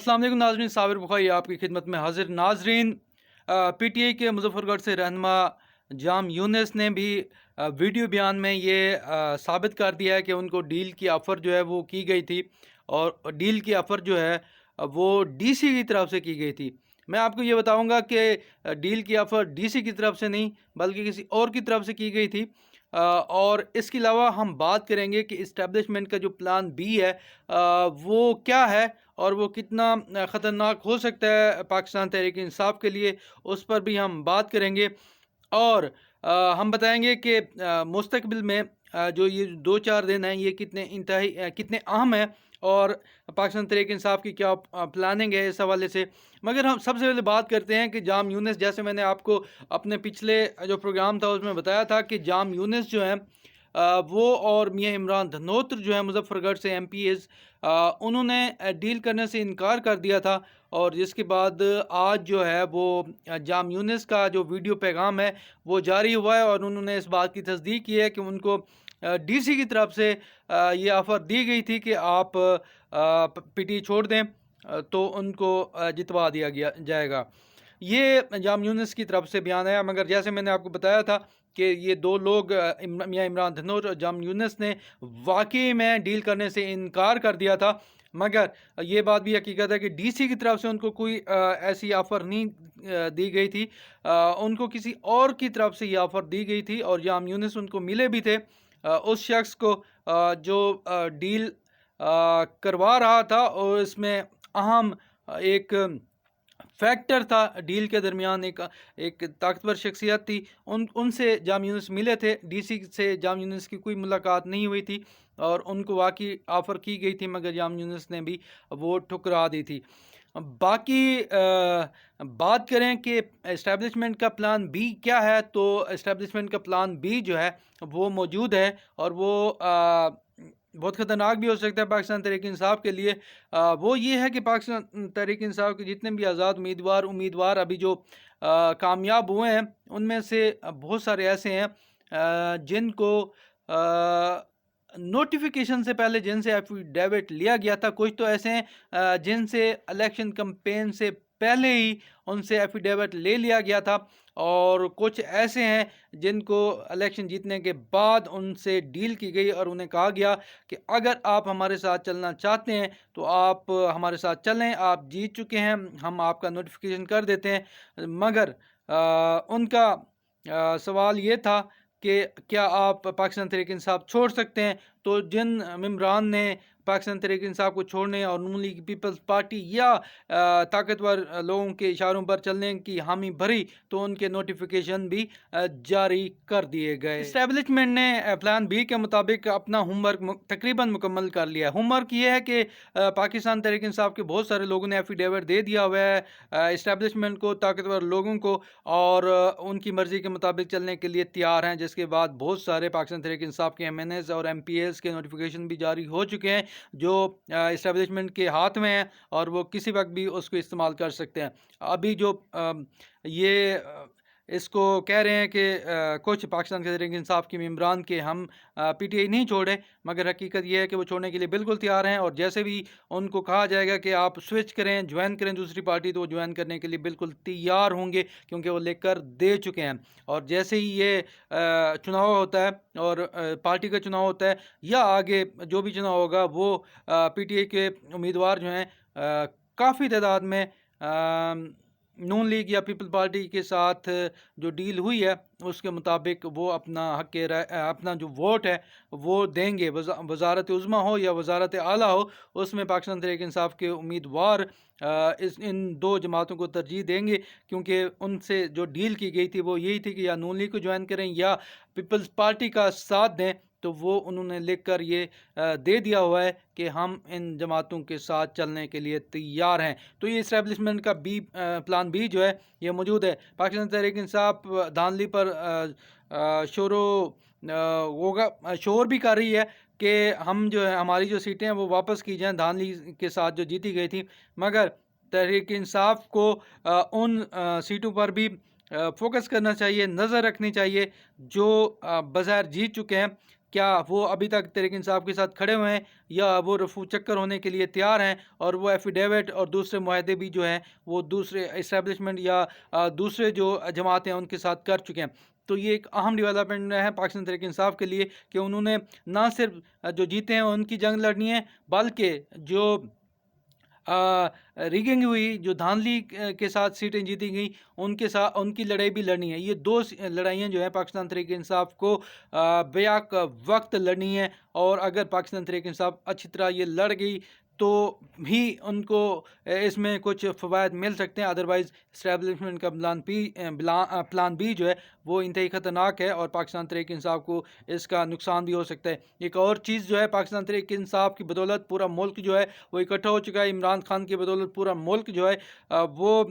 अस्सलाम वालेकुम नाज़रीन, साबिर बुखारी आपकी खिदमत में हाजिर। नाज़रीन, पीटीआई के मुजफ्फरगढ़ से रहनुमा जाम यूनिस ने भी वीडियो बयान में ये साबित कर दिया है कि उनको डील की ऑफ़र जो है वो की गई थी, और डील की ऑफ़र जो है वो डीसी की तरफ से की गई थी। मैं आपको ये बताऊंगा कि डील की ऑफ़र डीसी की तरफ से नहीं बल्कि किसी और की तरफ से की गई थी। और इसके अलावा हम बात करेंगे कि इस्टेब्लिशमेंट का जो प्लान बी है वो क्या है और वो कितना ख़तरनाक हो सकता है पाकिस्तान तहरीक इंसाफ के लिए, उस पर भी हम बात करेंगे। और हम बताएंगे कि मुस्तकबिल में जो ये 2-4 दिन हैं ये कितने इंतहाई कितने अहम हैं, और पाकिस्तान तहरीक इंसाफ की क्या प्लानिंग है इस हवाले से। मगर हम सबसे पहले बात करते हैं कि जाम यूनिस, जैसे मैंने आपको अपने पिछले जो प्रोग्राम था उसमें बताया था कि जाम यूनिस जो है वो और मियां इमरान धनोत्र जो है मुजफ्फरगढ़ से MPs, उन्होंने डील करने से इनकार कर दिया था। और जिसके बाद आज जो है वो जाम यूनिस का जो वीडियो पैगाम है वो जारी हुआ है, और उन्होंने इस बात की तस्दीक की है कि उनको डीसी की तरफ से ये ऑफ़र दी गई थी कि आप पीटी छोड़ दें, तो उनको जितवा दिया गया जाएगा। ये जाम यूनिस की तरफ से बयान आया। मगर जैसे मैंने आपको बताया था कि ये दो लोग मियां इमरान धनोर और जाम यूनिस ने वाकई में डील करने से इनकार कर दिया था। मगर ये बात भी हकीकत है कि डीसी की तरफ से उनको कोई ऐसी ऑफ़र नहीं दी गई थी। उनको किसी और की तरफ से ये ऑफ़र दी गई थी, और जाम यूनिस उनको मिले भी थे उस शख्स को जो डील करवा रहा था, और इसमें अहम एक फैक्टर था डील के दरमियान, एक एक ताकतवर शख्सियत थी। उनसे जाम यूनुस मिले थे। डीसी से जाम यूनुस की कोई मुलाकात नहीं हुई थी, और उनको वाकई ऑफ़र की गई थी, मगर जाम यूनुस ने भी वो ठुकरा दी थी। बाकी बात करें कि इस्टेब्लिशमेंट का प्लान बी क्या है, तो इस्टेब्लिशमेंट का प्लान बी जो है वो मौजूद है, और वो बहुत ख़तरनाक भी हो सकता है पाकिस्तान तहरीक इंसाफ के लिए। वो ये है कि पाकिस्तान तहरीक इंसाफ के जितने भी आज़ाद उम्मीदवार अभी जो कामयाब हुए हैं, उनमें से बहुत सारे ऐसे हैं जिनको नोटिफिकेशन से पहले जिनसे एफिडेविट लिया गया था। कुछ तो ऐसे हैं जिनसे इलेक्शन कैंपेन से पहले ही उनसे एफिडेविट ले लिया गया था, और कुछ ऐसे हैं जिनको इलेक्शन जीतने के बाद उनसे डील की गई और उन्हें कहा गया कि अगर आप हमारे साथ चलना चाहते हैं तो आप हमारे साथ चलें, आप जीत चुके हैं, हम आपका नोटिफिकेशन कर देते हैं। मगर उनका सवाल ये था कि क्या आप पाकिस्तान तहरीक इंसाफ छोड़ सकते हैं। तो जिन मेम्बरान ने पाकिस्तान तहरीक इंसाफ को छोड़ने और नून लीग पीपल्स पार्टी या ताकतवर लोगों के इशारों पर चलने की हामी भरी, तो उनके नोटिफिकेशन भी जारी कर दिए गए। इस्टेब्लिशमेंट ने प्लान बी के मुताबिक अपना होमवर्क तकरीबन मुकम्मल कर लिया है। होमवर्क ये है कि पाकिस्तान तहरीक इंसाफ के बहुत सारे लोगों ने एफिडेविट दे दिया हुआ है इस्टेब्लिशमेंट को, ताकतवर लोगों को, और उनकी मर्ज़ी के मुताबिक चलने के लिए तैयार हैं। जिसके बाद बहुत सारे पाकिस्तान तहरीक इंसाफ के MNAs और MPs के नोटिफिकेशन भी जारी हो चुके हैं जो इस्टेब्लिशमेंट के हाथ में है, और वो किसी वक्त भी उसको इस्तेमाल कर सकते हैं। अभी जो ये इसको कह रहे हैं कि कुछ पाकिस्तान तहरीक इंसाफ के मेम्बरान के हम PTI नहीं छोड़े, मगर हकीकत ये है कि वो छोड़ने के लिए बिल्कुल तैयार हैं। और जैसे भी उनको कहा जाएगा कि आप स्विच करें, ज्वाइन करें दूसरी पार्टी, तो वो ज्वाइन करने के लिए बिल्कुल तैयार होंगे, क्योंकि वो लेकर दे चुके हैं। और जैसे ही ये चुनाव होता है और पार्टी का चुनाव होता है या आगे जो भी चुनाव होगा, वो PTI के उम्मीदवार जो हैं काफ़ी तादाद में नून लीग या पीपल पार्टी के साथ जो डील हुई है उसके मुताबिक वो अपना हक राय, अपना जो वोट है वो देंगे। वजारत उज़्मा हो या वजारत आला हो, उसमें पाकिस्तान तहरीक इंसाफ के उम्मीदवार इन दो जमातों को तरजीह देंगे, क्योंकि उनसे जो डील की गई थी वो यही थी कि या नून लीग को ज्वाइन करें या पीपल्स पार्टी का साथ दें। तो वो उन्होंने लिख कर ये दे दिया हुआ है कि हम इन जमातों के साथ चलने के लिए तैयार हैं। तो ये इस्टेब्लिशमेंट का प्लान बी जो है ये मौजूद है। पाकिस्तान तहरीक इंसाफ धांधली पर शोर भी कर रही है कि हम जो है हमारी जो सीटें हैं वो वापस की जाएं धांधली के साथ जो जीती गई थी। मगर तहरीक इंसाफ को उन सीटों पर भी फोकस करना चाहिए, नज़र रखनी चाहिए जो बज़ाहिर जीत चुके हैं, کیا وہ ابھی تک تحریک انصاف کے ساتھ کھڑے ہوئے ہیں یا وہ رفو چکر ہونے کے لیے تیار ہیں، اور وہ ایفیڈیوٹ اور دوسرے معاہدے بھی جو ہیں وہ دوسرے اسٹیبلشمنٹ یا دوسرے جو جماعتیں ہیں ان کے ساتھ کر چکے ہیں۔ تو یہ ایک اہم ڈیولپمنٹ ہے پاکستان تحریک انصاف کے لیے کہ انہوں نے نہ صرف جو جیتے ہیں ان کی جنگ لڑنی ہے، بلکہ جو ریگنگ ہوئی، جو دھاندلی کے ساتھ سیٹیں جیتی گئی، ان کے ساتھ ان کی لڑائی بھی لڑنی ہے۔ یہ دو لڑائیاں جو ہیں پاکستان تحریک انصاف کو بیک وقت لڑنی ہے، اور اگر پاکستان تحریک انصاف اچھی طرح یہ لڑ گئی تو بھی ان کو اس میں کچھ فوائد مل سکتے ہیں، ادروائز اسٹیبلشمنٹ کا پلان بی جو ہے وہ انتہائی خطرناک ہے، اور پاکستان تحریک انصاف کو اس کا نقصان بھی ہو سکتا ہے۔ ایک اور چیز جو ہے، پاکستان تحریک انصاف کی بدولت پورا ملک جو ہے وہ اکٹھا ہو چکا ہے۔ عمران خان کی بدولت پورا ملک جو ہے وہ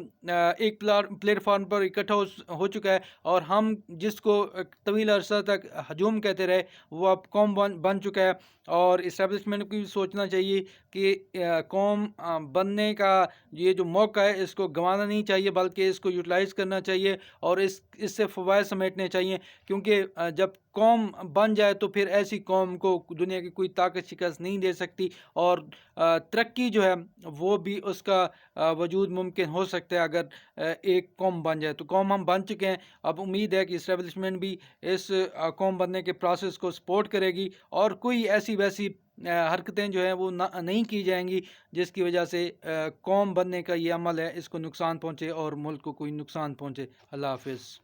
ایک پلیٹ فارم پر اکٹھا ہو چکا ہے، اور ہم جس کو طویل عرصہ تک ہجوم کہتے رہے وہ اب قوم بن چکا ہے، اور اسٹیبلشمنٹ کو بھی سوچنا چاہیے کہ قوم بننے کا یہ جو موقع ہے اس کو گنوانا نہیں چاہیے، بلکہ اس کو یوٹیلائز کرنا چاہیے اور اس سے فوائد سمیٹنے چاہیے، کیونکہ جب قوم بن جائے تو پھر ایسی قوم کو دنیا کی کوئی طاقت شکست نہیں دے سکتی، اور ترقی جو ہے وہ بھی اس کا وجود ممکن ہو سکتا ہے اگر ایک قوم بن جائے۔ تو قوم ہم بن چکے ہیں، اب امید ہے کہ اسٹیبلشمنٹ بھی اس قوم بننے کے پروسیس کو سپورٹ کرے گی، اور کوئی ایسی ویسی حرکتیں جو ہیں وہ نہیں کی جائیں گی جس کی وجہ سے قوم بننے کا یہ عمل ہے اس کو نقصان پہنچے اور ملک کو کوئی نقصان پہنچے۔ اللہ حافظ۔